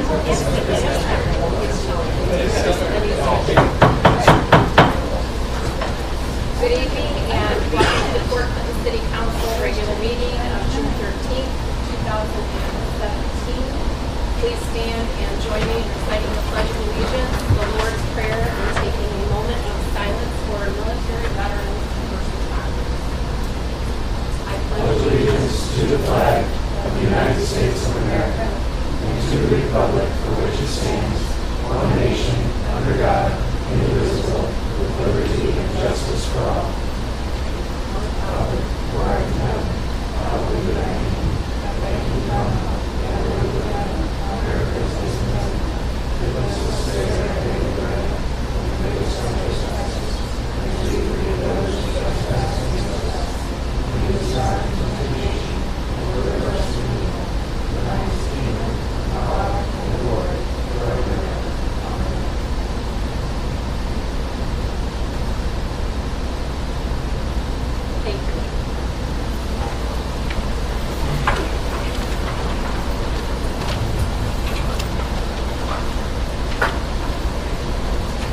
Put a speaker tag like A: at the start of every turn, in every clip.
A: Good evening and welcome to the Fort Clinton City Council regular meeting of June 13th, 2017. Please stand and join me in reciting the Pledge of Allegiance, the Lord's Prayer, and taking a moment of silence for military veterans and first responders. I pledge
B: allegiance to the flag of the United States of America and to the republic for which it stands, one nation, under God, indivisible, with liberty and justice for all. Father, who art in heaven, hallowed be thy name. Thy kingdom come, thy will be done, on earth as it is in heaven. Give us this day our daily bread, and forgive us our trespasses, as we forgive those who trespass against us. Lead us not into temptation, and deliver us from evil. For thine is the kingdom, the power, and the glory, forever and ever. Amen.
A: Thank you.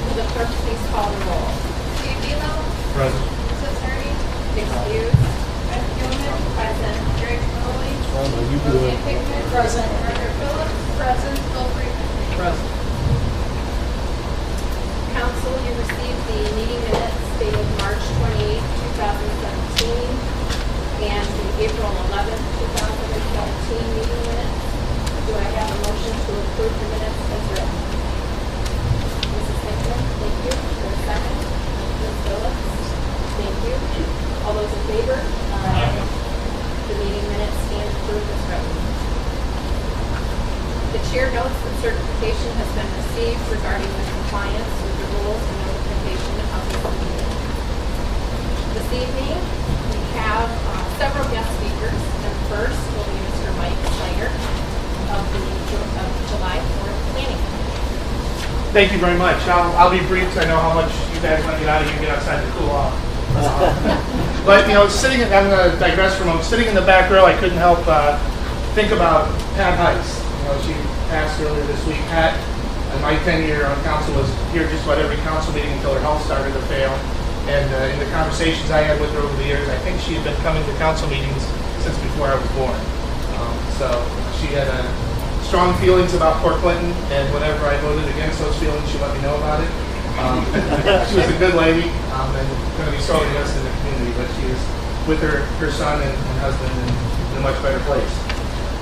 A: Will the clerk please call the roll?
C: Steve Delo,
B: Present.
C: Lisa Sardi,
A: Excuse.
C: Beth Gilman, present. Greg Foley, Roseanne Hickman, present. Margaret Phillips, present. Bill Freeman.
D: Present.
A: Council, you received the meeting minutes dated March 28, 2017, and the April 11, 2017 meeting minutes. Do I have a motion to approve the minutes as written? Mrs. Hickman, thank you. For a second. Ms. Phillips, thank you. All those in favor? The meeting minutes stand approved as written. The chair notes that certification has been received regarding the compliance with the rules and notification of this meeting. This evening, we have several guest speakers, and first will be Mr. Mike Slater of the July 4th Planning Commission.
D: Thank you very much. I'll be brief because I know how much you guys want to get out of here and get outside to cool off. But, you know, I'm going to digress for a moment. Sitting in the back row, I couldn't help think about Pat Heiss. You know, she passed earlier this week. Pat, in my tenure on council, was here just about every council meeting until her health started to fail. And in the conversations I had with her over the years, I think she had been coming to council meetings since before I was born. So she had strong feelings about Port Clinton, and whenever I voted against those feelings, she let me know about it. She was a good lady, and going to be sorely missed in the community, but she is with her son and husband in a much better place.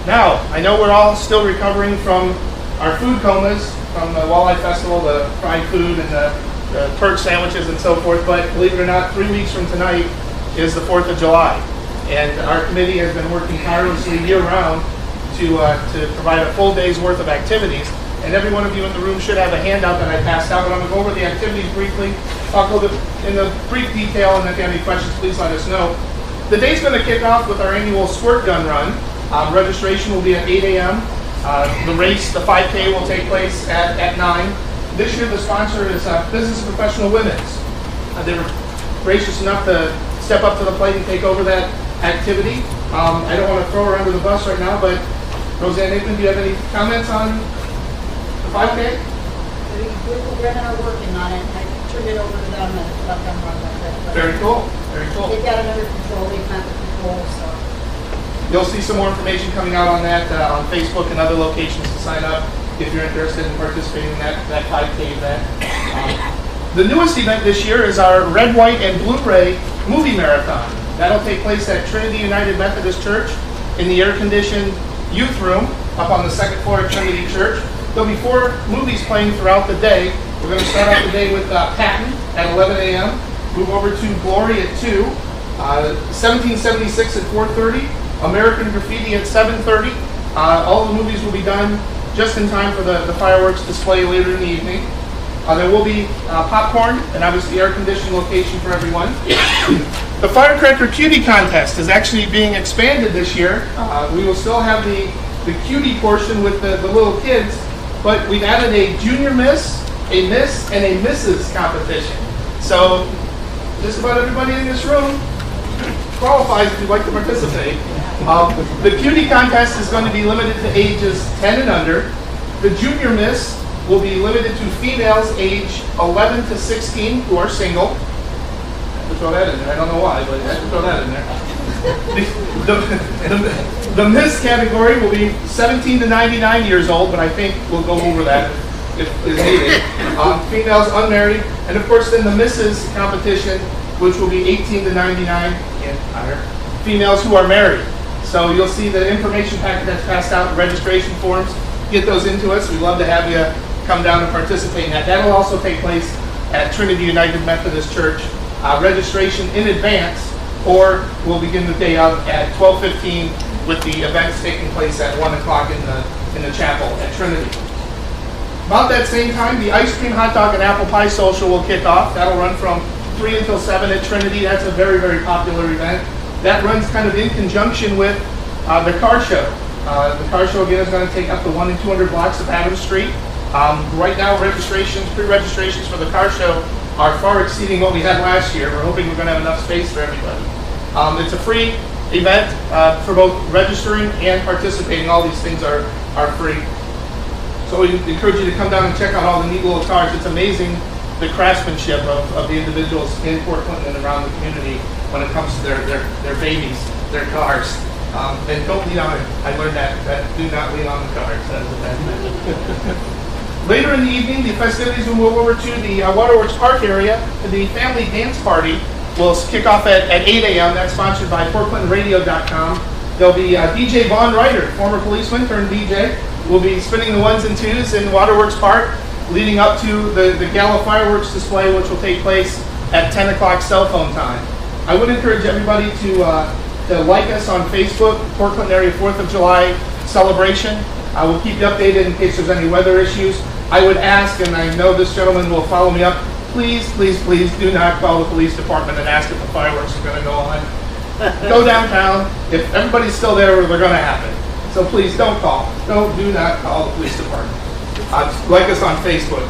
D: Now, I know we're all still recovering from our food comas, from the Walleye Festival, the fried food and the perch sandwiches and so forth, but believe it or not, 3 weeks from tonight is the 4th of July. And our committee has been working tirelessly year-round to provide a full day's worth of activities. And every one of you in the room should have a handout that I passed out, but I'm going to go over the activities briefly. I'll go in the brief detail, and if you have any questions, please let us know. The day's going to kick off with our annual squirt gun run. Registration will be at 8 a.m. The race, the 5K, will take place at 9. This year, the sponsor is Business Professional Women's. They were gracious enough to step up to the plate and take over that activity. I don't want to throw her under the bus right now, but Roseanne Hickman, do you have any comments on the 5K?
E: We're now working on it. I turned it over to them and let them run with it.
D: Very cool. Very cool.
E: They've got it under control. They've got the control, so.
D: You'll see some more information coming out on that on Facebook and other locations to sign up if you're interested in participating in that 5K event. The newest event this year is our Red, White, and Blu-ray movie marathon. That'll take place at Trinity United Methodist Church in the air-conditioned youth room up on the second floor of Trinity Church. There'll be 4 movies playing throughout the day. We're going to start out the day with Patton at 11 a.m., move over to Glory at 2, 1776 at 4:30, American Graffiti at 7:30. All the movies will be done just in time for the fireworks display later in the evening. There will be popcorn and obviously air-conditioned location for everyone. The Firecracker Cutie Contest is actually being expanded this year. We will still have the cutie portion with the little kids, but we've added a junior miss, a miss, and a Mrs. competition. So just about everybody in this room qualifies if you'd like to participate. The cutie contest is going to be limited to ages 10 and under. The junior miss will be limited to females age 11 to 16 who are single. I have to throw that in there. I don't know why, but I have to throw that in there. The miss category will be 17 to 99 years old, but I think we'll go over that if is needed. Females unmarried, and of course then the misses competition, which will be 18 to 99 and higher. Females who are married. So you'll see the information packet that's passed out, registration forms. Get those into us. We'd love to have you come down and participate in that. That'll also take place at Trinity United Methodist Church. Registration in advance, or we'll begin the day out at 12:15 with the events taking place at 1 o'clock in the chapel at Trinity. About that same time, the ice cream, hot dog, and apple pie social will kick off. That'll run from 3 until 7 at Trinity. That's a very, very popular event. That runs kind of in conjunction with the car show. The car show, again, is going to take up to 1 and 200 blocks of Adams Street. Right now, pre-registrations for the car show are far exceeding what we had last year. We're hoping we're going to have enough space for everybody. It's a free event for both registering and participating. All these things are free. So we encourage you to come down and check out all the neat little cars. It's amazing the craftsmanship of the individuals in Port Clinton and around the community when it comes to their babies, their cars. And don't lean on it. I learned that do not lean on the cars. That is a bad thing. Later in the evening, the festivities will move over to the Waterworks Park area. The family dance party will kick off at 8 a.m. That's sponsored by PortClintonRadio.com. There'll be DJ Vaughn Ryder, former policeman turned DJ, will be spinning the ones and twos in Waterworks Park, leading up to the gala fireworks display, which will take place at 10 o'clock cell phone time. I would encourage everybody to like us on Facebook, Port Clinton Area 4th of July celebration. We'll keep you updated in case there's any weather issues. I would ask, and I know this gentleman will follow me up, please, please, please do not call the police department and ask if the fireworks are going to go on. Go downtown. If everybody's still there, they're going to happen. So please don't call. Do not call the police department. Like us on Facebook.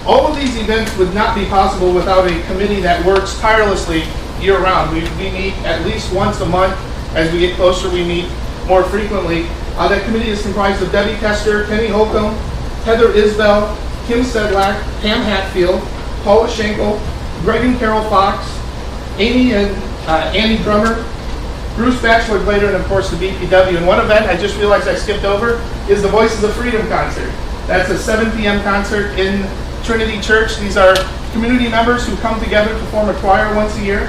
D: All of these events would not be possible without a committee that works tirelessly year-round. We meet at least once a month. As we get closer, we meet more frequently. That committee is comprised of Debbie Kester, Kenny Holcomb, Heather Isbell, Kim Sedlak, Pam Hatfield, Paula Schenkel, Greg and Carol Fox, Amy and Annie Drummer, Bruce Batchelor Glader, and of course the BPW. And one event I just realized I skipped over is the Voices of Freedom concert. That's a 7 p.m. concert in Trinity Church. These are community members who come together to form a choir once a year.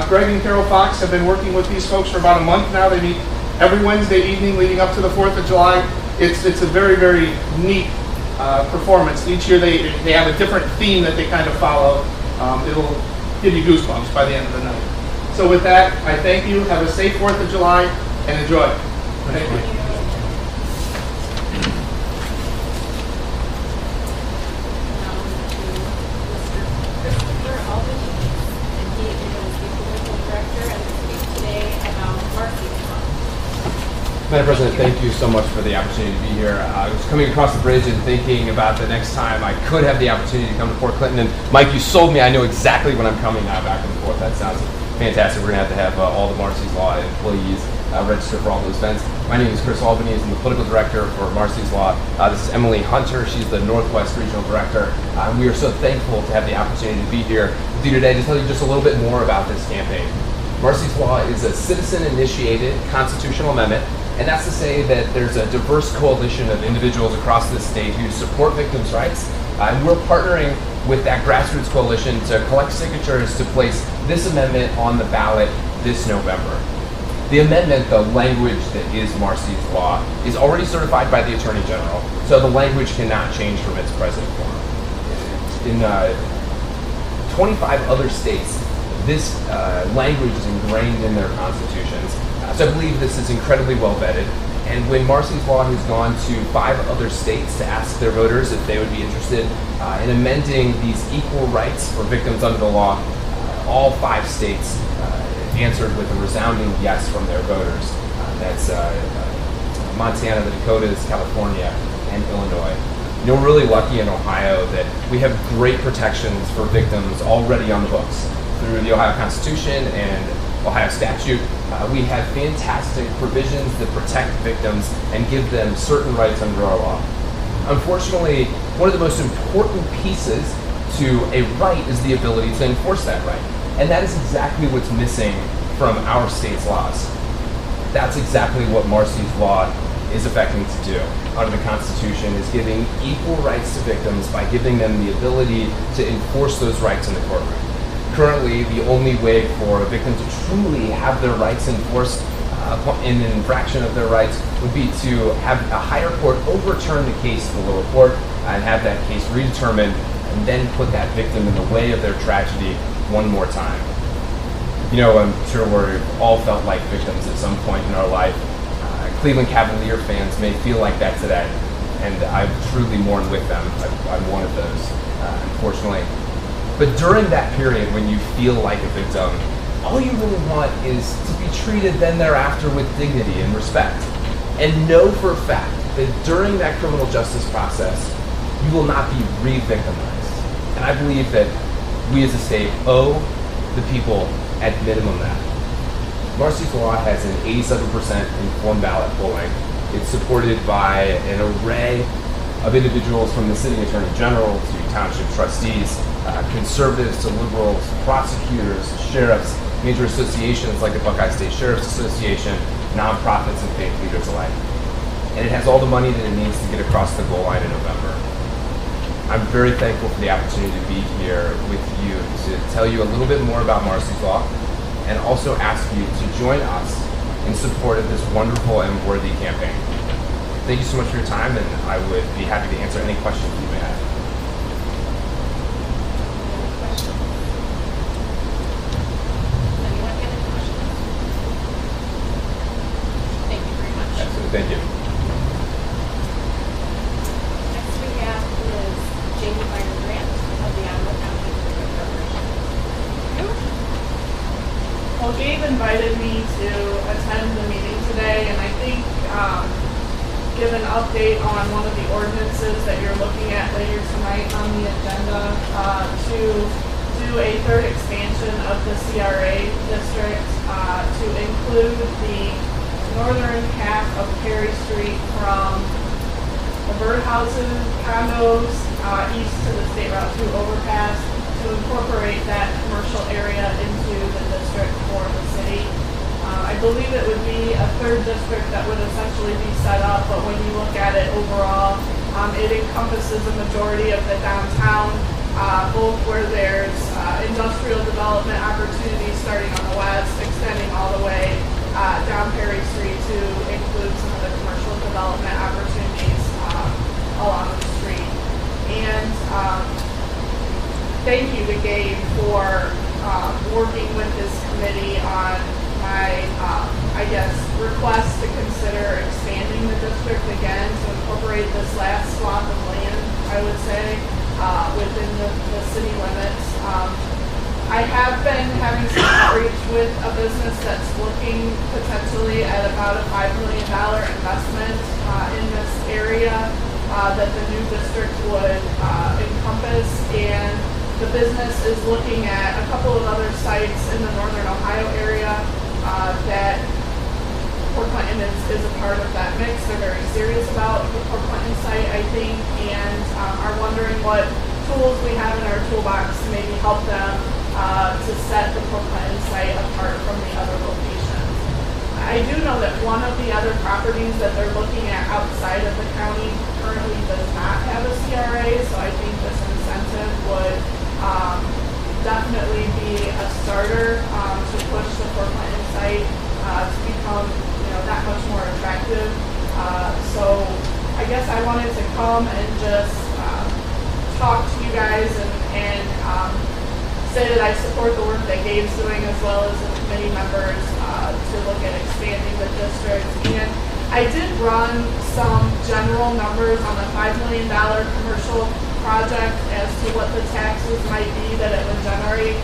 D: Greg and Carol Fox have been working with these folks for about a month now. They meet every Wednesday evening leading up to the 4th of July. It's a very, very neat performance. Each year they have a different theme that they kind of follow. It'll give you goosebumps by the end of the night. So with that, I thank you. Have a safe 4th of July and enjoy. Thank you.
F: Madam President, thank you so much for the opportunity to be here. I was coming across the bridge and thinking about the next time I could have the opportunity to come to Port Clinton. And Mike, you sold me. I know exactly when I'm coming back and forth. That sounds fantastic. We're going to have all the Marcy's Law employees register for all those events. My name is Chris Albanese. I'm the political director for Marcy's Law. This is Emily Hunter. She's the Northwest Regional Director. We are so thankful to have the opportunity to be here with you today to tell you just a little bit more about this campaign. Marcy's Law is a citizen-initiated constitutional amendment. And that's to say that there's a diverse coalition of individuals across this state who support victims' rights. And we're partnering with that grassroots coalition to collect signatures to place this amendment on the ballot this November. The amendment, the language that is Marcy's Law, is already certified by the Attorney General, so the language cannot change from its present form. In 25 other states, this language is ingrained in their constitutions. So I believe this is incredibly well vetted. And when Marcy's Law has gone to 5 other states to ask their voters if they would be interested in amending these equal rights for victims under the law, all 5 states answered with a resounding yes from their voters. That's Montana, the Dakotas, California, and Illinois. You know, we're really lucky in Ohio that we have great protections for victims already on the books through the Ohio Constitution and Ohio statute. We have fantastic provisions that protect victims and give them certain rights under our law. Unfortunately, one of the most important pieces to a right is the ability to enforce that right. And that is exactly what's missing from our state's laws. That's exactly what Marcy's Law is affecting to do under the Constitution, is giving equal rights to victims by giving them the ability to enforce those rights in the courtroom. Currently, the only way for a victim to truly have their rights enforced in an infraction of their rights would be to have a higher court overturn the case to the lower court and have that case redetermined, and then put that victim in the way of their tragedy one more time. You know, I'm sure we've all felt like victims at some point in our life. Cleveland Cavalier fans may feel like that today, and I truly mourn with them. I'm one of those, unfortunately. But during that period when you feel like a victim, all you really want is to be treated then thereafter with dignity and respect. And know for a fact that during that criminal justice process, you will not be re-victimized. And I believe that we as a state owe the people at minimum that. Marcy's Law has an 87% informed ballot polling. It's supported by an array of individuals from the city attorney general to township trustees, conservatives to liberals, prosecutors, sheriffs, major associations like the Buckeye State Sheriff's Association, nonprofits, and faith leaders alike. And it has all the money that it needs to get across the goal line in November. I'm very thankful for the opportunity to be here with you to tell you a little bit more about Marcy's Law, and also ask you to join us in support of this wonderful and worthy campaign. Thank you so much for your time, and I would be happy to answer any questions you may have.
A: Anyone have any questions? Thank you very much.
F: Absolutely, thank you.
A: Next we have is Jamie Meyer Grant of the Ottawa County Improvement Corporation.
C: Well, Gabe invited me to attend the meeting today, and I think give an update on one of the ordinances that you're looking at later tonight on the agenda to do a third expansion of the CRA district to include the northern half of Perry Street from the birdhouses, condos, east to the State Route 2 overpass, to incorporate that commercial area into the district for the city. I believe it would be a third district that would essentially be set up, but when you look at it overall, it encompasses a majority of the downtown, both where there's industrial development opportunities starting on the west, extending all the way down Perry Street to include some of the commercial development opportunities along the street. And thank you to Gabe for working with this committee on my, request to consider expanding the district again to incorporate this last swath of land, I would say, within the city limits. I have been having some outreach with a business that's looking potentially at about a $5 million investment in this area that the new district would encompass, and the business is looking at a couple of other sites in the northern Ohio area that Port Clinton is a part of that mix. They're very serious about the Port Clinton site, I think, and are wondering what tools we have in our toolbox to maybe help them to set the Port Clinton site apart from the other locations. I do know that one of the other properties that they're looking at outside of the county currently does not have a CRA, so I think this incentive would definitely be a starter to push the Port Clinton site to become, that much more attractive. So I guess I wanted to come and just talk to you guys and say that I support the work that Gabe's doing, as well as the committee members to look at expanding the district. And I did run some general numbers on the $5 million commercial project as to what the taxes might be that it would generate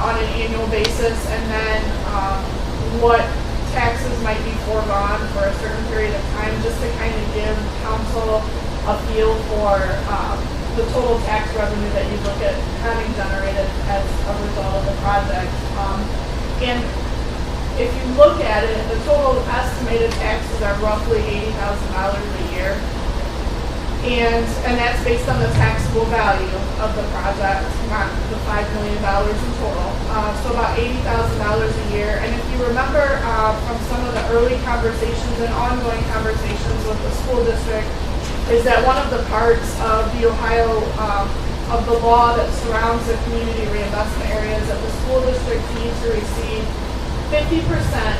C: on an annual basis, and then what taxes might be foregone for a certain period of time, just to kind of give council a feel for the total tax revenue that you look at having generated as a result of the project. And if you look at it, the total estimated taxes are roughly $80,000 a year. And that's based on the taxable value of the project, not the $5 million in total. So about $80,000 a year. And if you remember from some of the early conversations and ongoing conversations with the school district, is that one of the parts of the Ohio, of the law that surrounds the community reinvestment areas, that the school district needs to receive 50%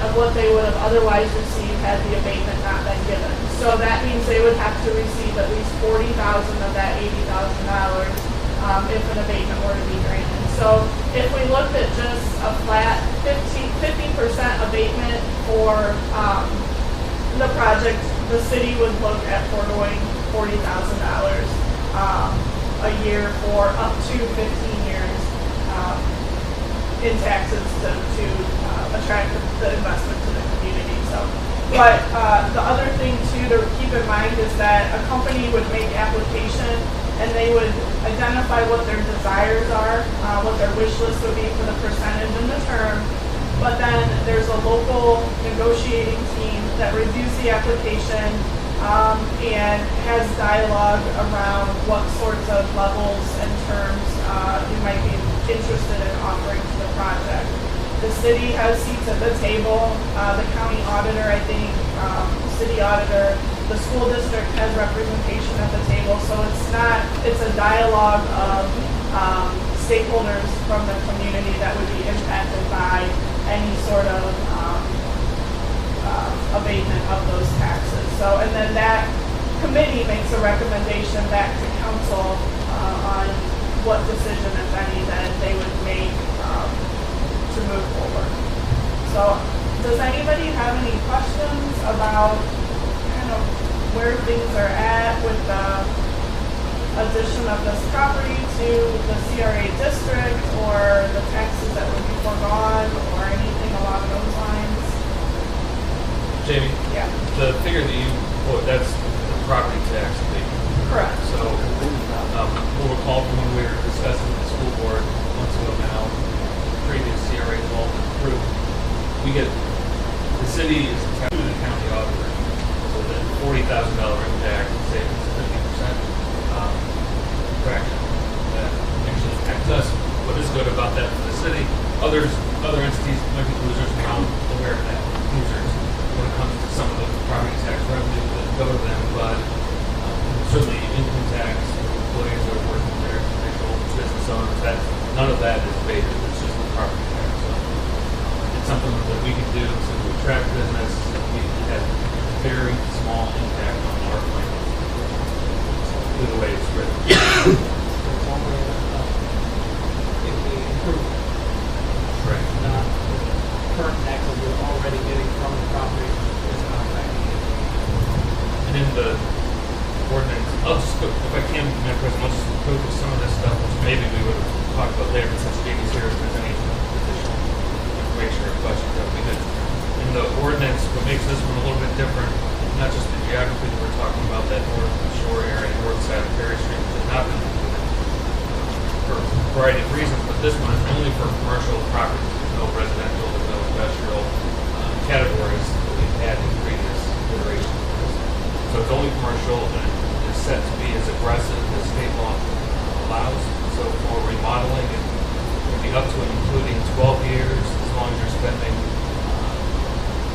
C: of what they would have otherwise received had the abatement not been given. So that means they would have to receive at least $40,000 of that $80,000 if an abatement were to be granted. So if we looked at just a flat 50% abatement for the project, the city would look at foregoing $40,000 a year for up to 15 years in taxes to attract the investment to the community. So, but the other thing too to keep in mind is that a company would make application and they would identify what their desires are, what their wish list would be for the percentage and the term. But then there's a local negotiating team that reviews the application and has dialogue around what sorts of levels and terms you might be interested in offering to the project. The city has seats at the table, the county auditor, I think, city auditor, the school district has representation at the table, so it's a dialogue of stakeholders from the community that would be impacted by any sort of abatement of those taxes. So, and then that committee makes a recommendation back to council on what decision, if any, that they would make to move forward. So, does anybody have any questions about kind of where things are at with the addition of this property to the CRA district, or the taxes that would be foregone, or anything along those lines?
G: Jamie,
C: Yeah.
G: the figure that you quote, that's the property tax abatement.
C: Correct.
G: So, we'll recall from when we were discussing with the school board months ago now, previous CRA law approved, we get, the city is attached to the county auditor, so the $40,000 impact, say it's 50% fraction, that actually impacts us. What is good about that for the city, other entities might be losers, and I'm aware of that, losers, when it comes to some of the property tax revenue that go to them, but certainly income tax, employees that are working there, individual business owners, that none of that is abated, it's just the property tax. So it's something that we can do to attract business. We have very small impact on our finances through the way it's written.
H: If we improve
G: Right.
H: not the current taxes we're already getting from the property is not affecting it.
G: And in the ordinance, I'll just go, if I can, Madam President, I'll just go through some of this stuff, which maybe we would have talked about later, but since Jamie's here, if there's any additional information or questions that we did. In the ordinance, what makes this one a little bit different, not just the geography that we're talking about, that north shore area, north side of Perry Street, has not been included for a variety of reasons, but this one is only for commercial properties. There's no residential, there's no industrial categories that we've had in previous iterations. So it's only commercial, and it's set to be as aggressive as state law allows. So for remodeling, it would be up to and including 12 years, as long as you're spending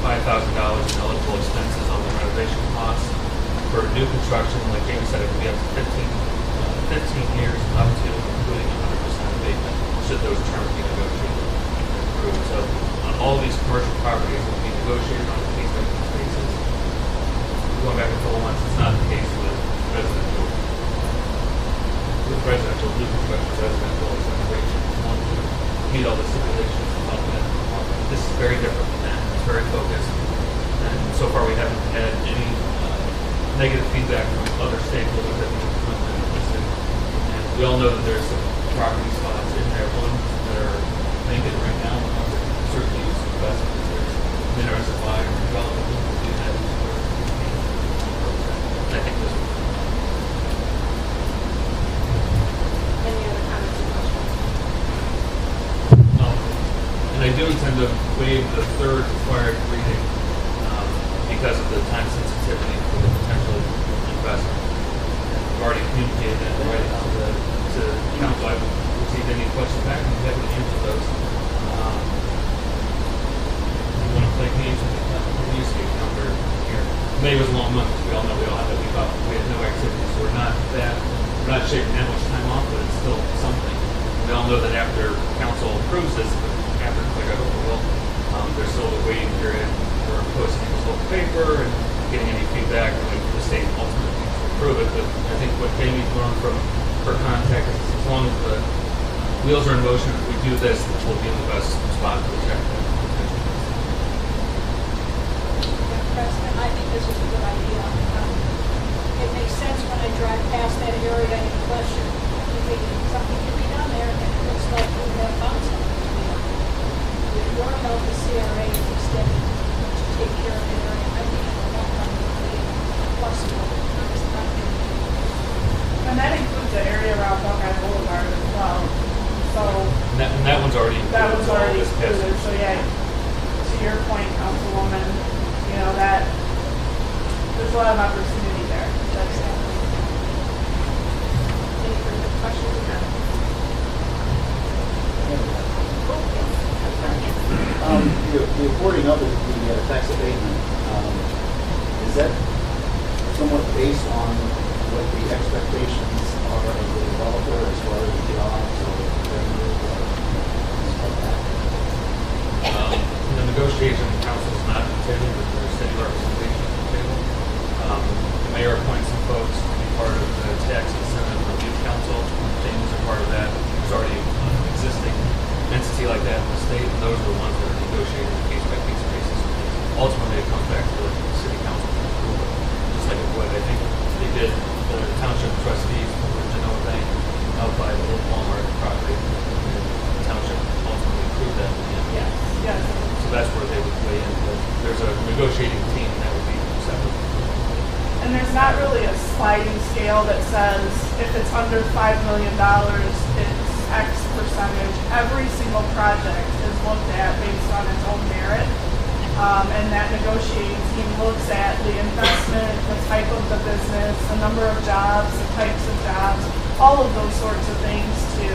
G: $5,000 in eligible expenses on the renovation costs. For new construction, like Jamie said, it could be up to 15 years, up to and including 100% abatement, should those terms be negotiated and approved. So on all these commercial properties, it will be negotiated on a case-by-case basis. Going back a couple months, it's not the case with residential. With residential, new construction, residential, renovation, one to meet all the stipulations and all that. This is very different than that. It's very focused. And so far we haven't had any negative feedback from other stakeholders that we've implemented in the city. And we all know that there's some property spots in there, ones that are vacant right now, and ones that can certainly use some investment. There's mineral supply or development that we do have. I think this one.
A: Any other comments or questions?
G: No. And I do intend to waive the third required reading because of the time sensitivity for the potential investment. And communicated that right to council. I haven't received any questions back, and I'm happy to answer those. You want to play games with the use case number here? May was a long month, as we all know. We all had that week off. We had no activities, so we're not shaving that much time off, but it's still something. We all know that after council approves this, after like I hope it will, there's still a waiting period for posting in the local paper and getting any feedback and waiting for the state ultimately to approve it. But I think what Jamie's learned from her contact is as long as the wheels are in motion, if we do this, we'll be in the best spot to protect that potential.
E: President, I think this is a good idea. It makes sense when I drive past that area in question. I'm thinking something can be done there, and it looks like we have found something to be done. With your help, the CRA is extended to take care of the area. I think it will help be possible.
C: And that includes the area around Buckeye Boulevard as well. So
G: And that one's already
C: that was
G: all
C: already
G: this past
C: included. So yeah, to your point, Councilwoman, you know, that there's a lot of opportunity there. That's
A: Any further questions or comments?
I: The reporting of the tax abatement, is that somewhat based on what the expectations are of the developer as far as jobs or revenue or things like that?
G: The negotiation council is not intended with their city representation at the table. The mayor appoints some folks to be part of the tax incentive review council. James are part of that. There's already an existing entity like that in the state, and those are the ones that are negotiating on a case-by-case basis. Ultimately, it comes back to the city council to approve it, just like it would. I think they did the township trustees for the Genoa Bank out by the old Walmart property. And the township ultimately approved that.
C: yes, yes.
G: So that's where they would weigh in. But there's a negotiating team that would be separate.
C: And there's not really a sliding scale that says if it's under $5 million, it's X percentage. Every single project is looked at based on its own merit. And that negotiating team looks at the investment, the type of the business, the number of jobs, the types of jobs, all of those sorts of things to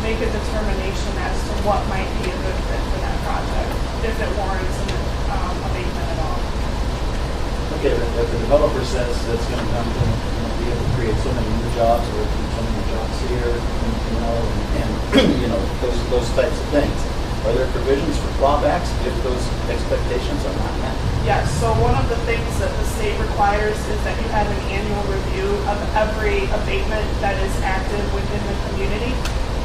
C: make a determination as to what might be a good fit for that project, if it warrants an abatement at all.
I: Okay, if the developer says that's going to come to, be able to create so many new jobs or so many jobs here, and those types of things. Are there provisions for clawbacks if those expectations are not met?
C: Yes, so one of the things that the state requires is that you have an annual review of every abatement that is active within the community.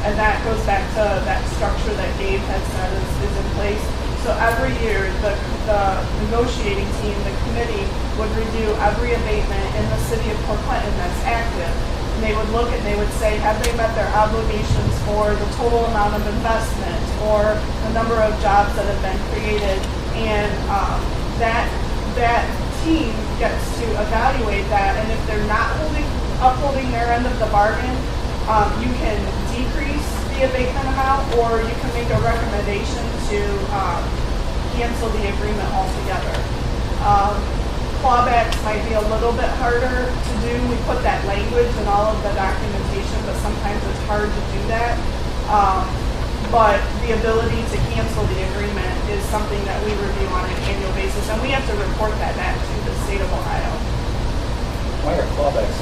C: And that goes back to that structure that Gabe had said is in place. So every year, the negotiating team, the committee, would review every abatement in the city of Port Clinton that's active. And they would look and they would say, have they met their obligations for the total amount of investment or the number of jobs that have been created? And that team gets to evaluate that. And if they're not upholding their end of the bargain, you can decrease the abatement amount, or you can make a recommendation to cancel the agreement altogether. Clawbacks might be a little bit harder to do. We put that language in all of the documentation, but sometimes it's hard to do that. But the ability to cancel the agreement is something that we review on an annual basis, and we have to report that back to the state of Ohio.
I: Why are clawbacks?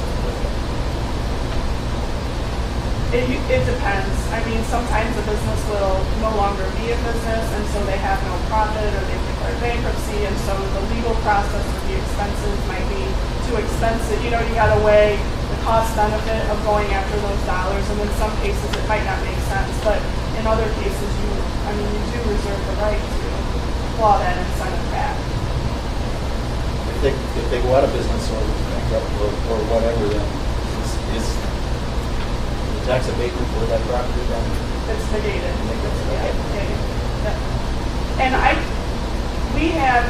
C: It depends. I mean, sometimes a business will no longer be a business, and so they have no profit, or they declare bankruptcy, and so the legal process or the expenses might be too expensive. You know, you got to weigh the cost benefit of going after those dollars, and in some cases it might not make sense, but in other cases you do reserve the right to claw that incentive back.
I: If they go out of business or bankrupt or whatever, then is tax abatement for that property then?
C: It's negated.
I: Okay.
C: Yeah. And we have,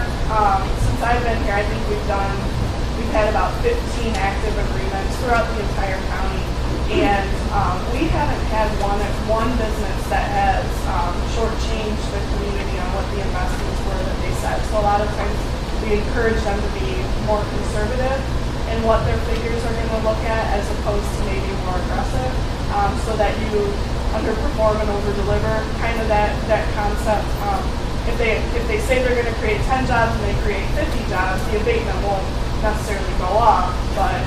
C: since I've been here, I think we've had about 15 active agreements throughout the entire county. And we haven't had one business that has shortchanged the community on what the investments were that they said. So a lot of times we encourage them to be more conservative in what their figures are going to look at as opposed to maybe more aggressive, so that you underperform and over-deliver, kind of that concept. If they say they're going to create 10 jobs and they create 50 jobs, the abatement won't necessarily go up, but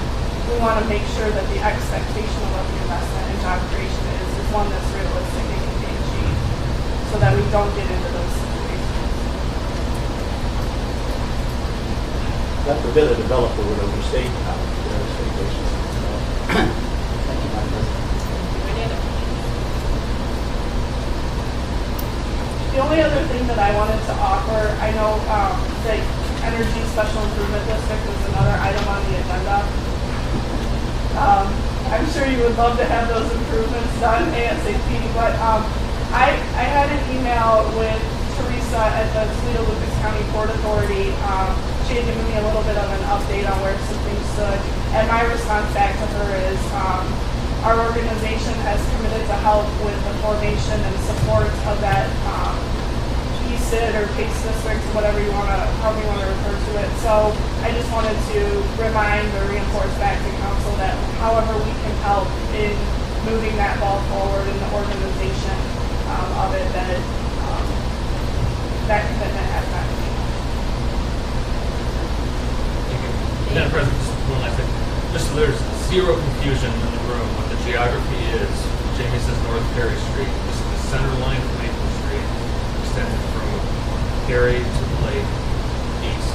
C: we want to make sure that the expectation of what the investment in job creation is one that's realistic and can be achieved, so that we don't get into those situations.
I: God forbid a developer would overstate their expectations. Thank you, Madam President.
C: The only other thing that I wanted to offer, I know the Energy Special Improvement District was another item on the agenda. I'm sure you would love to have those improvements done ASAP, but I had an email with Teresa at the Toledo Lucas County Port Authority. She had given me a little bit of an update on where some things stood, and my response back to her is our organization has committed to help with the formation and support of that PSID or PACE district, whatever you want to, however you want to refer to it. So I just wanted to remind or reinforce back to council that however we can help in moving that ball forward in the organization of it, that that commitment has not been made.
G: Thank you. Madam President, just one last thing. Just so there's zero confusion in the room, what the geography is. Jamie says North Perry Street. This is the center line of Maple Street, extended from Perry to the lake, east.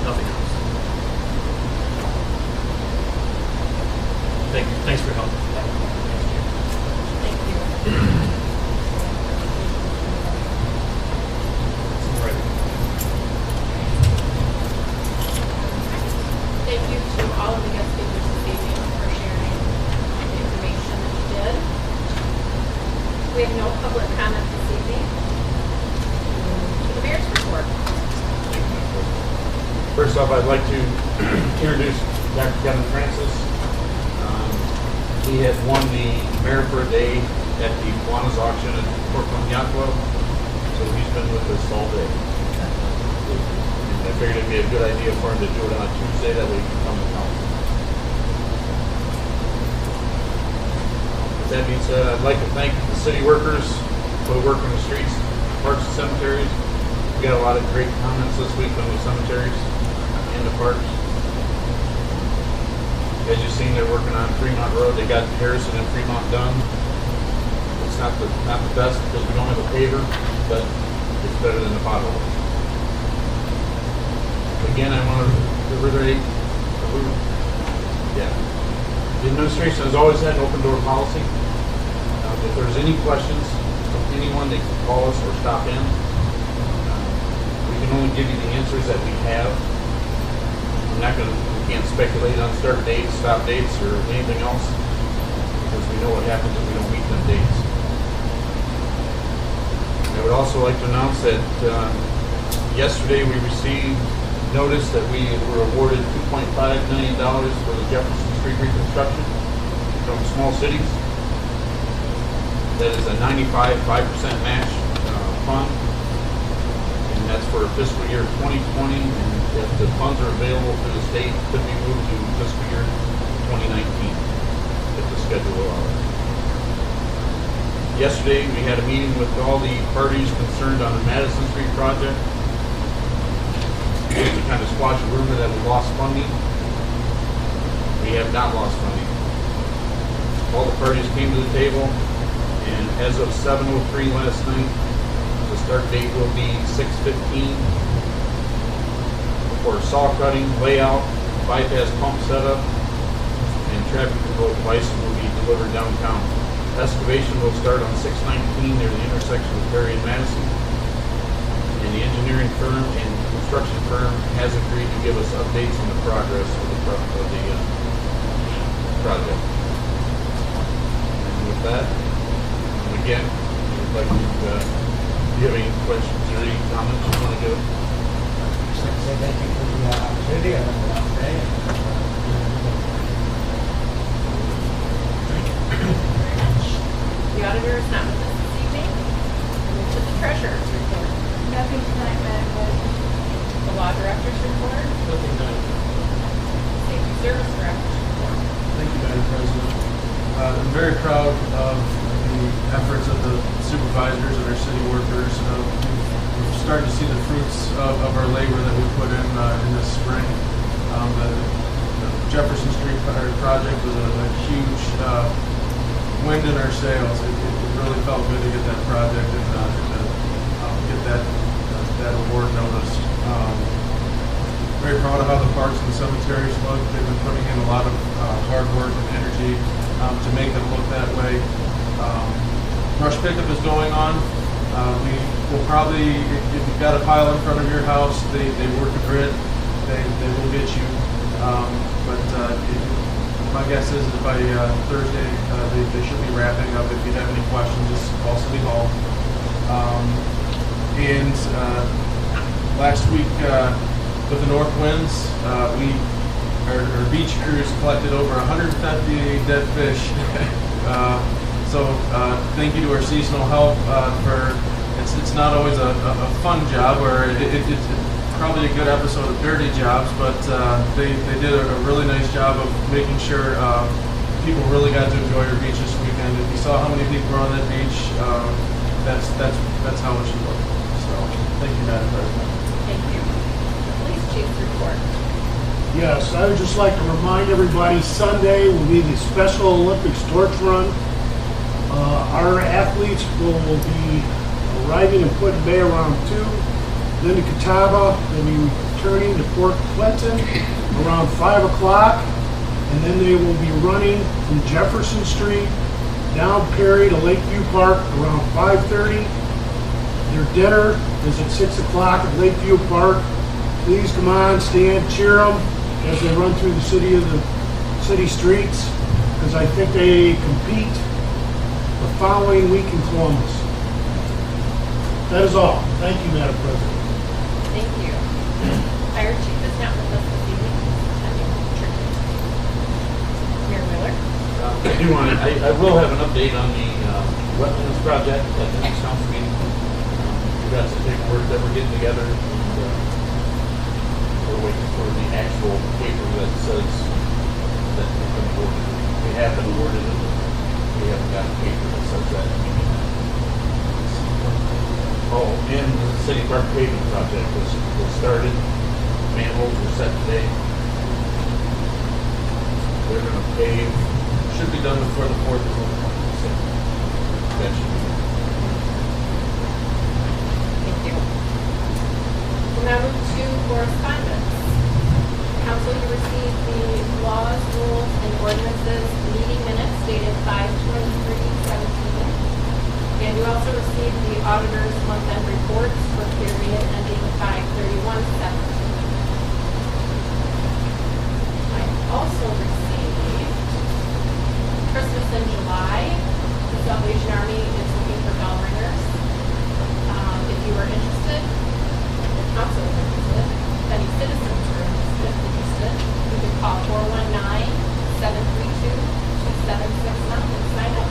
G: Nothing else. Thank you. Thanks for your help.
A: Thank you.
G: Right.
A: Thank you to all of the guest speakers this evening for sharing the information that you did. We have no public comment this evening. To the mayor's report.
J: First off, I'd like to introduce Dr. Kevin Francis. He had won the Mayor for a Day at the Kiwanis auction at Portland Yacht Club, so he's been with us all day. And I figured it'd be a good idea for him to do it on a Tuesday, that way he can come to council. With that being said, I'd like to thank the city workers who work in the streets, parks, and cemeteries. We got a lot of great comments this week on the cemeteries and the parks. As you've seen, they're working on Fremont Road. They got Harrison and Fremont done. It's not the best because we don't have a paver, but it's better than the pothole. Again, I want to reiterate, the administration has always had an open door policy. If there's any questions from anyone, they can call us or stop in. We can only give you the answers that we have. I'm not going to. We can't speculate on start dates, stop dates, or anything else because we know what happens if we don't meet them dates. I would also like to announce that yesterday we received notice that we were awarded $2.5 million for the Jefferson Street reconstruction from Small Cities. That is a 95.5% match fund, and that's for fiscal year 2020. And if the funds are available to the state, it could be moved to fiscal year 2019 if the schedule allows. Yesterday, we had a meeting with all the parties concerned on the Madison Street project. To kind of squash a rumor that we lost funding. We have not lost funding. All the parties came to the table, and as of 7:03 last night, the start date will be 6:15. For saw cutting, layout, bypass pump setup, and traffic control devices will be delivered downtown. Excavation will start on 619 near the intersection of Perry and Madison. And the engineering firm and construction firm has agreed to give us updates on the progress of the project. And with that, again, I'd like to, do you have any questions or any comments you want to give?
H: Just like to say thank you for the opportunity. I learned a lot today.
A: The auditor is not with us this evening. Move to the treasurer's report.
C: Nothing tonight, Madam President.
A: The law director's report.
G: Nothing done.
A: Safety service director's report.
J: Thank you,
K: very proud of the efforts of the supervisors and our city workers. We've started to see the fruits of our labor that we put in this spring. The Jefferson Street project was a huge wind in our sails. It really felt good to get that project and get that award noticed. Very proud of how the parks and cemeteries look. They've been putting in a lot of hard work and energy to make them look that way. Brush pickup is going on. We will probably, if you've got a pile in front of your house, they work a grid. They will get you. My guess is that by Thursday they should be wrapping up. If you have any questions, just call City Hall. And last week, with the north winds, our beach crews collected over 150 dead fish. So thank you to our seasonal help for. It's not always a fun job, or it's probably a good episode of Dirty Jobs, but they did a really nice job of making sure people really got to enjoy our beach this weekend. If you saw how many people were on that beach, that's how it should look. So thank you, Madam President.
A: Thank you. Police chief's report.
L: Yes, I would just like to remind everybody, Sunday will be the Special Olympics torch run. Our athletes will be arriving in Put Bay around 2, then to Catawba. They'll be returning to Port Clinton around 5 o'clock, and then they will be running from Jefferson Street down Perry to Lakeview Park around 5:30. Their dinner is at 6 o'clock at Lakeview Park. Please come on, stand, cheer them as they run through the city streets, because I think they compete the following week in Columbus. That is all. Thank you, Madam President.
A: Thank you. Fire chief is not with us this evening. Mayor Miller.
J: I will have an update on the wetlands project at the next council meeting. We've got some paperwork that we're getting together, and we're waiting for the actual paper that says that we've been awarded. We have been awarded it. We haven't got a paper that says that. Oh, and the city park paving project was started. Manholes were set today. They're going to pave. Should be done before the 4th of November. That should be done.
A: Thank you. We'll now move to correspondence. Council, you received the laws, rules, and ordinances meeting minutes dated 5/23/17. And you also received the auditor's month-end reports for period ending 5/31/17. I also received Christmas in July. The Salvation Army is looking for bell ringers. If you are interested, the council is interested, if any citizens are interested, you can call 419-732-2769 and sign up.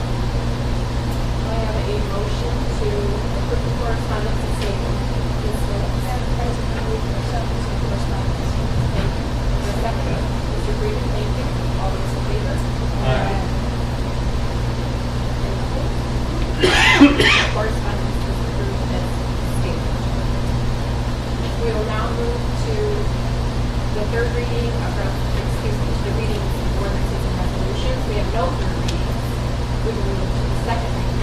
A: I have a motion to approve the correspondence and statement.
E: Madam President, I move for acceptance of correspondence.
A: Thank you. Is there a second? Mr. Breeden, thank you. All those in favor?
H: Aye.
A: Correspondence is approved as stated. We will now move to the third reading of, the reading of ordinances and resolutions. We have no third readings. We will move to the second reading.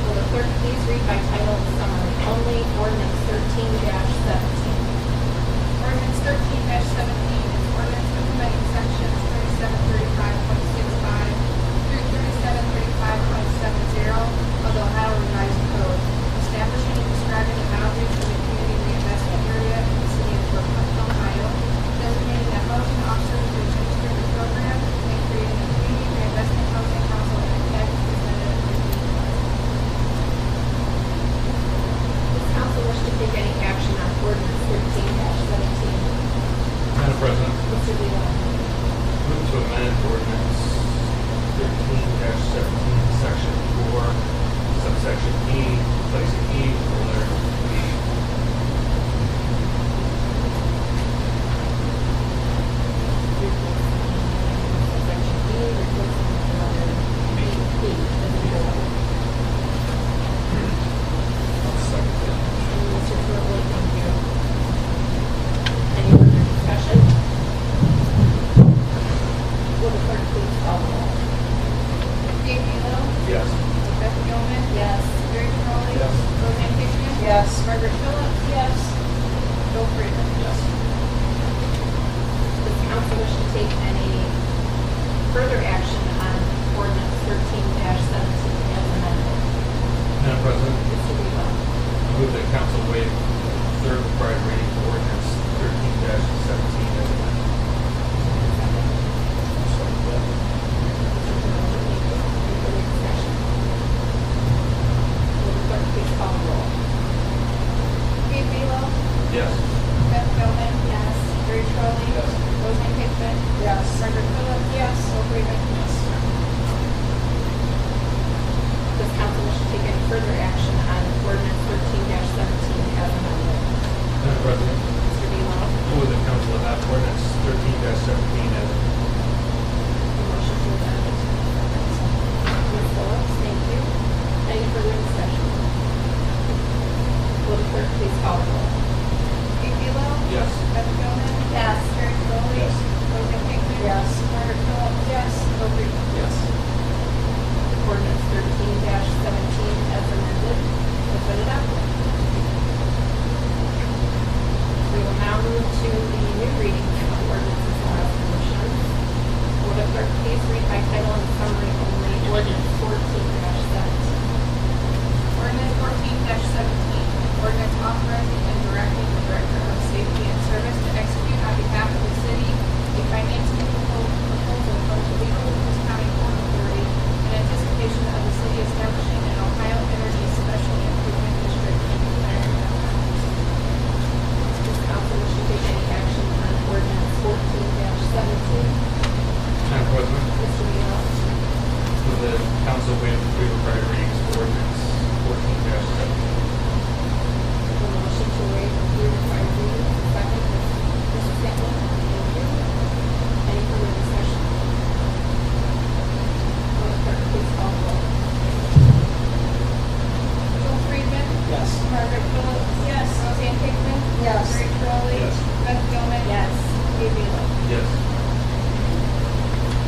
A: Will the clerk please read by title and summary only ordinance 13-17?
C: Ordinance 13-17 is ordinance implementing sections 3735.65 through 3735.70 of the Ohio Revised Code, establishing and describing the boundaries of the community reinvestment area in the city of Fort Clinton, Ohio, designating that housing officers to administer the program, and creating a community reinvestment housing council and a tax representative for the
A: Does council wish to take any action on ordinance 13-17?
G: Madam President,
A: Mr. Leo.
G: move to amend ordinance 13-17, section 4, subsection E, placing E for letter B.
A: Section E, replacing the letter B.
E: Freeman. Yes.
A: Does council wish to take any further action on ordinance 13-17 as amended?
G: Madam President,
A: Mr. Bealow?
G: move that council adopt ordinance 13-17 as
A: Motion to adopt. Ms. Phillips, thank you. Any further discussion? Will the clerk please call the roll?
C: Steve Belo?
G: Yes.
C: Beth Gilman?
A: Yes.
C: Jerry Crowley?
J: Yes.
C: Roseanne Hickman?
E: Yes.
C: Margaret Phillips? Yes. Bill Freeman?
J: Yes.
A: Ordinance 13-17 as amended has been adopted. We will now move to the new readings of ordinances and resolutions. Will the clerk please read by title and summary only ordinance 14-17?
C: Ordinance 14-17, ordinance authorizing and directing the Director of Safety and Service to execute on behalf of the city a financing proposal from the Toledo Lucas County Port Authority in anticipation of the city establishing an Ohio Energy Special Improvement District and declaring an emergency.
A: Does council wish to take any action on ordinance 14-17?
G: Madam President,
A: Mr. Bealow?
G: move that council waive the three required readings for ordinance 14-17.
A: A motion to waive the three required readings. Second, Mrs. Campbell. Thank you. Any further discussion? Will the clerk please call the roll?
C: Bill Freeman?
H: Yes.
C: Margaret Phillips?
E: Yes.
C: Roseanne Hickman?
E: Yes.
C: Jerry Crowley?
J: Yes.
C: Beth Gilman?
A: Yes.
C: Steve Belo?
G: Yes.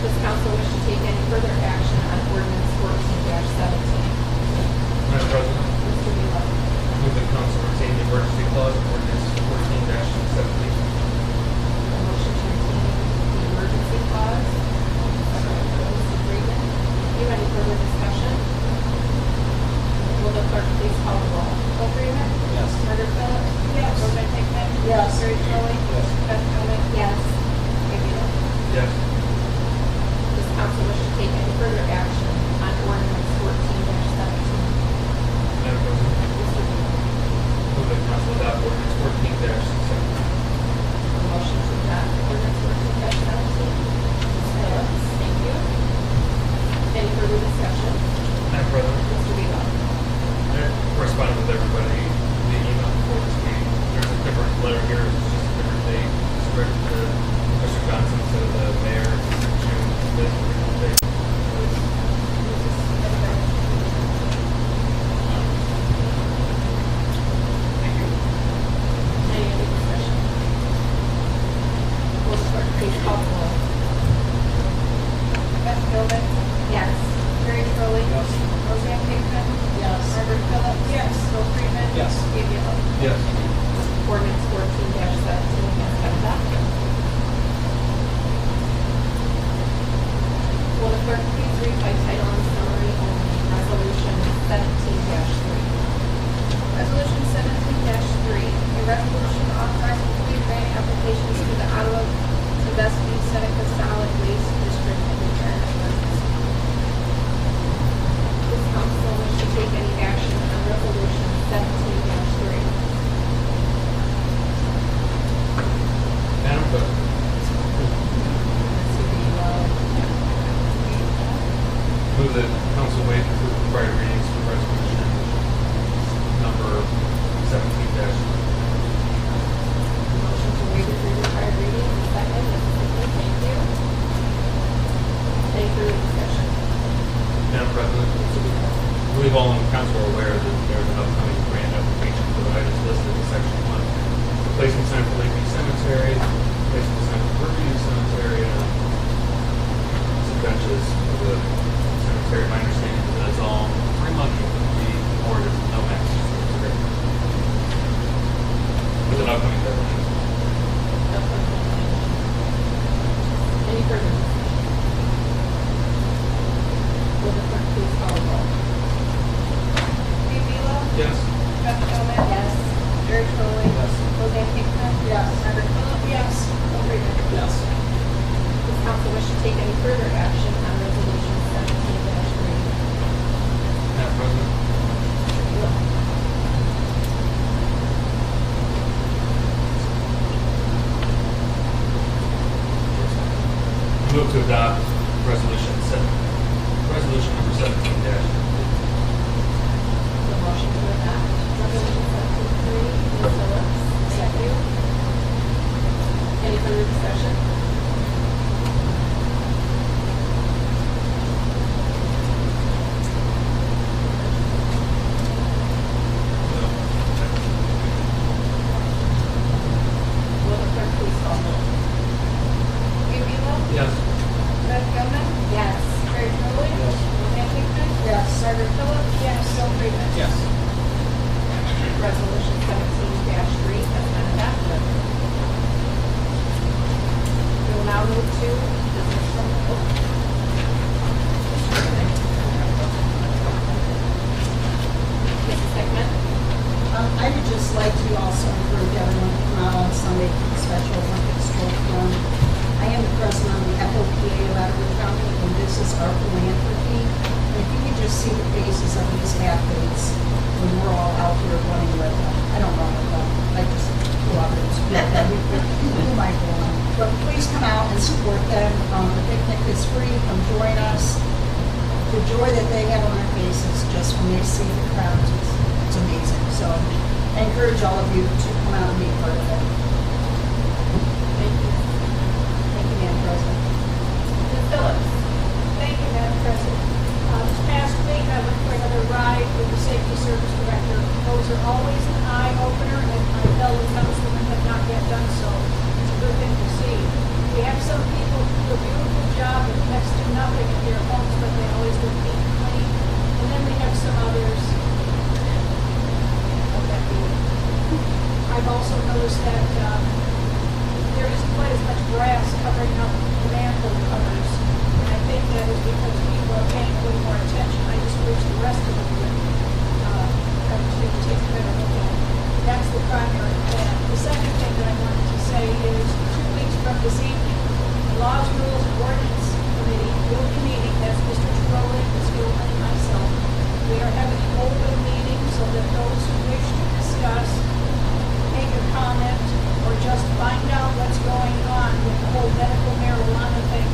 A: Does council wish to take any further action on ordinance 14-17?
G: Madam President,
A: Mr. Bealow?
G: move that council retain the emergency clause of ordinance 14-17.
A: A motion to retain the emergency clause. Second, Mr. Freeman. Thank you. Any further discussion? Will the clerk please call the roll?
C: Bill Freeman?
H: Yes.
C: Margaret Phillips?
E: Yes.
C: Roseanne Hickman?
E: Yes.
C: Jerry Crowley?
J: Yes.
C: Beth Gilman?
A: Yes.
C: Steve Belo?
G: Yes.
A: Does council wish to take any further action on ordinance 14-17?
G: Madam President,
A: Mr. Bealow?
G: move that council adopt ordinance 14-17.
A: A motion to adopt ordinance 14-17. Ms. Phillips, thank you. Any further discussion?
G: Madam President,
A: Mr. Bealow?
G: I corresponded with everybody via email before this meeting. There's a different letter here, it's just a different date. It's written to Mr. Johnson instead of the mayor, June 5th, original date. Thank you.
A: Any other discussion? Will the clerk please call the roll?
C: Beth Gilman?
A: Yes.
C: Jerry Crowley?
H: Yes.
C: Roseanne Hickman?
E: Yes.
C: Margaret Phillips?
E: Yes.
C: Bill Freeman?
H: Yes.
C: Steve Belo?
G: Yes.
A: Ordinance 14-17 has been adopted. Will the clerk please read by title and summary only resolution 17-3?
C: Resolution 17-3, a resolution authorizing pre-grant applications to the Ottawa Sandusky Seneca Solid Waste District and declaring an emergency.
A: Does council wish to take any action on resolution 17-3?
G: Madam President,
A: Mr. Bealow?
G: move that council waive the three required readings for resolution number 17-3.
A: Motion to waive the three required readings. Second, Mrs. Hickman, thank you. Any further discussion?
G: Madam President,
A: Mr. Bealow?
G: I believe all on the council are aware that there's an upcoming grant application for the items listed in section 1. Replacement sign for Lakeview Cemetery, replacement sign for Brookview Cemetery, and some benches for the cemetery. My understanding is that's all free money will be awarded, no match. With an upcoming deadline.
A: Any further discussion? Will the clerk please call the roll?
C: Steve Belo?
G: Yes.
C: Beth Gilman?
A: Yes.
C: Jerry Crowley?
H: Yes.
C: Roseanne Hickman?
E: Yes.
C: Margaret Phillips?
E: Yes.
C: Bill Freeman?
H: Yes.
A: Does
G: resolution number 17 dash.
A: The motion to adopt resolution 17-3, Ms. Phillips. Thank you. Any further discussion? Will the clerk please call the roll?
E: Gabe Velo?
G: Yes.
E: Beth Gilman?
A: Yes.
E: Craig Rowley?
K: Yes.
E: Roseanne Hickman?
A: Yes.
E: Margaret Phillips? Yes. Bill Freeman?
D: Yes.
A: Resolution 17-3 has been adopted. We will now move to business from, Mrs. Hickman.
M: I would just like to also encourage everyone to come out on Sunday for the Special Olympics Stroke Run. I am the president of the FOPA of Ottawa County, and this is our philanthropy. And if you could just see the faces of these athletes when we're all out here running with them. I don't run with them, I just go out there and support them. Who might go on? But please come out and support them. The picnic is free, come join us. The joy that they have on their faces just when they see the crowds is it's amazing. So I encourage all of you to come out and be part of it.
A: Thank you.
M: Thank you, Madam President.
A: Ms. Phillips.
E: Thank you, Madam President. This past week, I went for another ride with the Safety Service Director. Those are always an eye-opener, and my fellow councilmen have not yet done so. It's a good thing to see. We have some people who do a beautiful job of next to nothing at their homes, but they always look neat and clean. And then we have some others. I've also noticed that there isn't quite as much grass covering up the manhole covers. And I think that is because people are paying a little more attention. I just wish the rest of them would take a better look at it. That's the primary plan. The second thing that I wanted to say is 2 weeks from this evening, the Laws, Rules, and Ordinance Committee will be meeting, that's Mr. Trolley, Ms. Gilman, and myself. We are having an open meeting so that those who wish to discuss, make a comment, or just find out what's going on with the whole medical marijuana thing,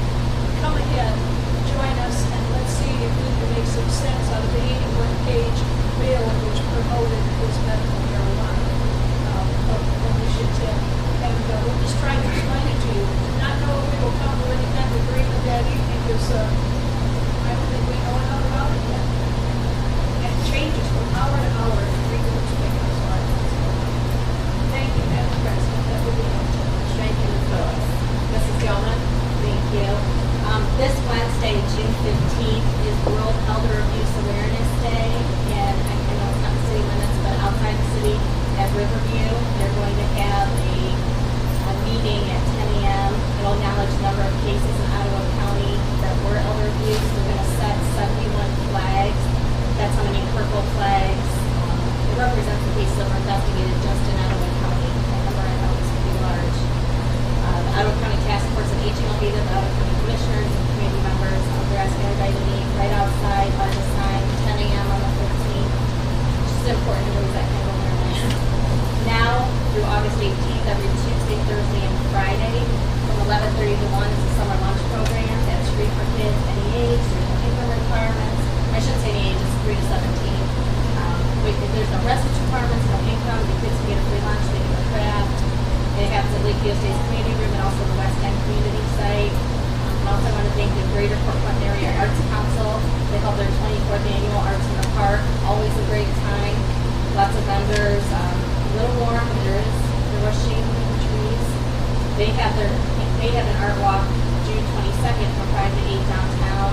E: come ahead, join us, and let's see if we can make some sense out of the 81-page bill which promoted this medical marijuana initiative. And we're just trying to explain it to you. Do not know if we will come to any kind of agreement that evening because I don't think we know enough about it yet. And it changes from hour to hour in the newspaper, so I don't know. Thank you, Madam President. That would be helpful.
A: Thank you, Ms. Phillips. Mrs. Gilman. Thank you. This Wednesday, June 15th, is World Elder Abuse Awareness Day, and I know it's not the city limits, but outside the city at Riverview, they're going to have a meeting at 10 a.m. It'll acknowledge the number of cases in Ottawa County that were elder abuse. They're going to set 71 flags. That's how many purple flags. It represents the cases that were investigated just in Ottawa County. That number I know is pretty large. The Ottawa County Task Force on Aging will be there, the Ottawa County Commissioners and community members. They're asking everybody to meet right outside by the sign, 10 a.m. on the 15th. It's just important to lose that kind of awareness. Now, through August 18th, every Tuesday, Thursday, and Friday, from 11:30 to 1 is the summer lunch program. That's free for kids any age. There's no income requirements. I shouldn't say any age, it's 3 to 17. If there's no residence requirements, no income, the kids can get a free lunch, they can do a craft. It happens at Lakeview Estates Community Room and also the West End Community Site. And also I want to thank the Greater Port Clinton Area Arts Council. They held their 24th annual Arts in the Park. Always a great time. Lots of vendors. A little warm, but there was shade in the trees. They have an art walk June 22nd from 5 to 8 downtown.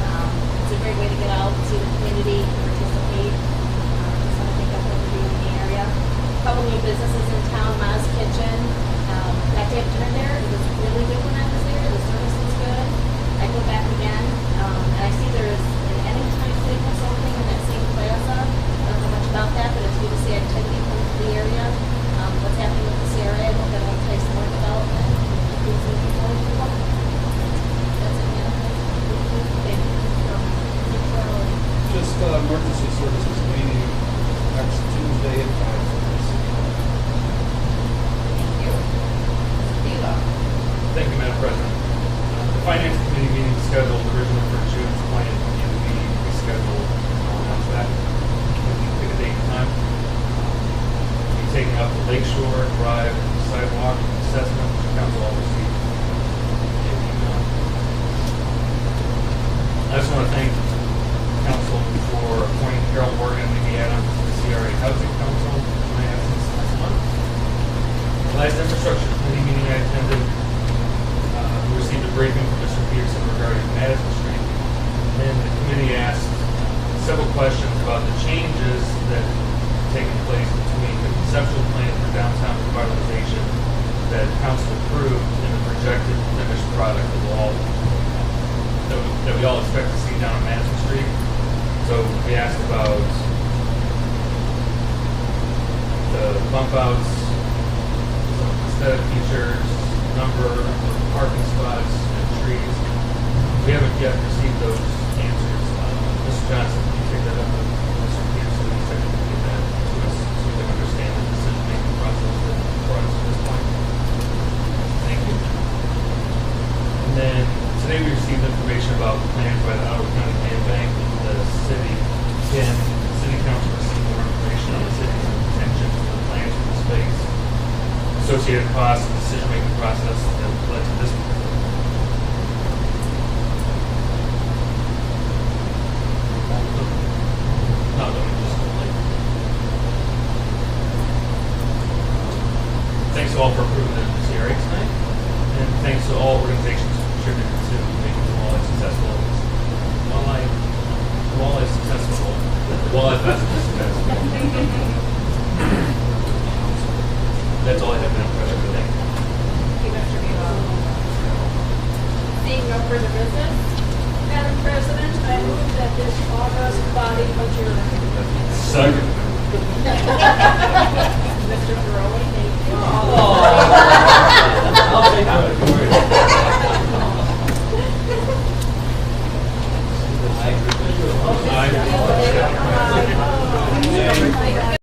A: It's a great way to get out and see the community and participate. Just want to thank them for what they're doing in the area. A couple new businesses in town, Ma's Kitchen. That day of dinner there, it was really good when I was there. The service was good. I go back again, and I see there is an Anytime Fitness opening in that same plaza. I don't know much about that, but it's good to see activity coming to the area. What's happening with the CRA, I hope that will take some more development. Things moving forward for them. That's it, Madam President. Thank you.
K: Just emergency services meeting next Tuesday at 5.
G: Thank you, Madam President. The Finance Committee meeting is scheduled originally for I just want to thank council for appointing Carol Morgan and Mickey Adams to the CRA Housing Council in my absence last month. The last infrastructure committee meeting I attended, we received a briefing from Mr. Peterson regarding Madison Street. And the committee asked several questions about the changes that have taken place between the conceptual plan for downtown revitalization that council approved and the projected finished product of all that we all expect to see down on Madison Street. So we asked about the bump outs, some aesthetic features, number of parking spots, and trees. We haven't yet received those answers. Mr. Johnson, can you take that up with Mr. Peterson? He's going to get that to us so we can understand the decision-making process that brought us to this point. Thank you. And then today we received information about plans by the Ottawa County Land Bank. The city, can the city council receive more information on the city's intentions for the plans for the space, associated costs, and decision-making process that led to this. No, just like. Thanks to all for approving the CRA tonight, and thanks to all organizations who contributed to making the walleye successful. Walleye successful. Walleye festival successful. That's all I have, Madam President. Thank you.
A: Thank you, Mr. Buell. Seeing no further business,
E: Madam President, I move that this August body adjourn.
G: Second.
A: Mr. Ferroli, thank you.